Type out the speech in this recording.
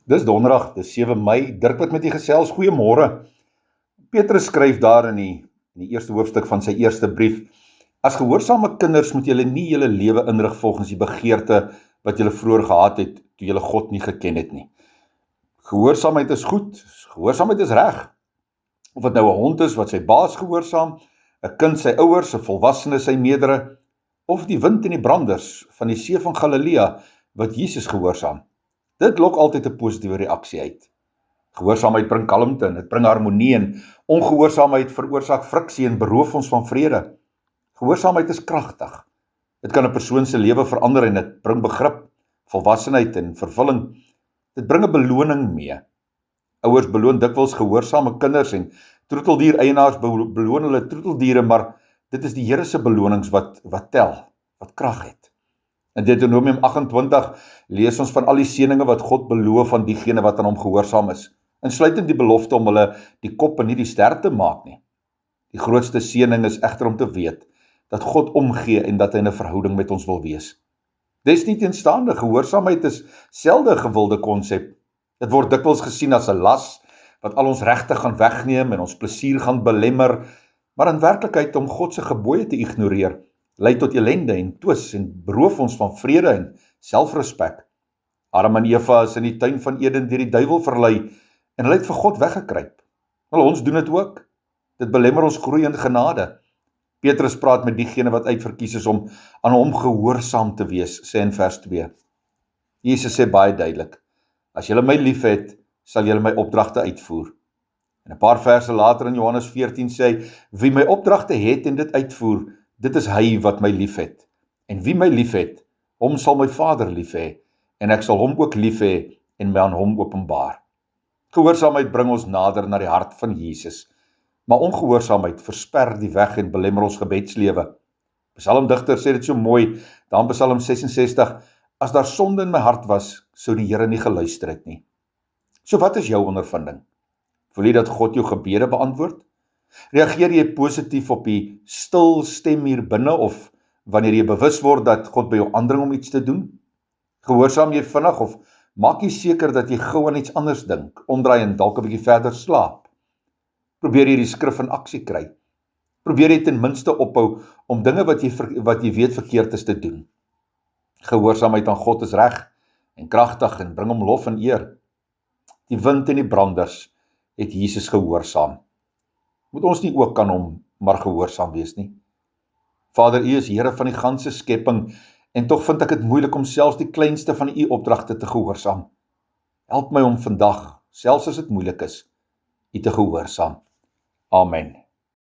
Dis donderdag, dis 7 Mei, Dirk wat met die gesels, goeiemôre. Petrus skryf daar in die eerste hoofstuk van sy eerste brief, as gehoorsame kinders moet julle nie julle lewe inrig volgens die begeerte wat julle vroeër gehad het, toe julle God nie geken het nie. Gehoorsaamheid is goed, gehoorsaamheid is reg. Of dit nou 'n hond is wat sy baas gehoorsaam, 'n kind sy ouers, 'n volwassene sy meerdere, of die wind en die branders van die see van Galilea wat Jesus gehoorsaam. Dit lok altyd 'n positiewe reaksie uit. Gehoorsaamheid bring kalmte en dit bring harmonie en ongehoorsaamheid veroorsaak friksie en beroof ons van vrede. Gehoorsaamheid is kragtig. Dit kan 'n persoon se lewe verander en dit bring begrip, volwassenheid en vervulling. Dit bring 'n beloning mee. Ouers beloon dikwels gehoorsame kinders en troeteldier-eienaars beloon hulle troeteldiere, maar dit is die Here se belonings wat tel, wat krag het. In Deuteronomium 28 lees ons van al die seëninge wat God beloof aan diegene wat aan hom gehoorsaam is, insluitend die belofte om hulle die kop en nie die ster te maak nie. Die grootste seëning is egter om te weet dat God omgee en dat hy in 'n verhouding met ons wil wees. Desnieteenstaande, gehoorsaamheid is selde 'n gewilde konsep. Dit word dikwels gesien as 'n las wat al ons regte gaan wegneem en ons plesier gaan belemmer, maar in werklikheid om God se gebooie te ignoreer, lei tot ellende en twis en beroof ons van vrede en selfrespek. Adam en Eva is in die tuin van Eden deur die duiwel verlei en hulle het vir God weggekruip. Wel, ons doen dit ook. Dit belemmer ons groei in genade. Petrus praat met diegene wat uitverkies is om aan hom gehoorsaam te wees, sê in vers 2. Jesus sê baie duidelik, as julle my liefhet, sal julle my opdragte uitvoer. En 'n paar verse later in Johannes 14 sê hy, wie my opdragte het en dit uitvoer, dit is hy wat my liefhet. En wie my liefhet, hom sal my Vader lief hê, en ek sal hom ook lief hê en my aan hom openbaar. Gehoorsaamheid bring ons nader na die hart van Jesus, maar ongehoorsaamheid versper die weg en belemmer ons gebedslewe. Psalmdigter sê dit so mooi, daar in Psalm 66, as daar sonde in my hart was, sou die Here nie geluister het nie. So wat is jou ondervinding? Voel jy dat God jou gebede beantwoord? Reageer jy positief op die stil stem hier binne of wanneer jy bewus word dat God by jou aandring om iets te doen? Gehoorsaam jy vinnig of maak jy seker dat jy gou aan iets anders dink, omdraai en dalk 'n bietjie verder slaap? Probeer jy die skrif in aksie kry? Probeer jy ten minste ophou om dinge wat jy weet verkeerd is te doen? Gehoorsaamheid aan God is reg en kragtig en bring hom lof en eer. Die wind en die branders het Jesus gehoorsaam. Moet ons nie ook aan hom maar gehoorsaam wees nie? Vader, U is Here van die ganse skepping en tog vind ek dit moeilik om selfs die kleinste van U opdragte te gehoorsaam. Help my om vandag, selfs as dit moeilik is, U te gehoorsaam. Amen.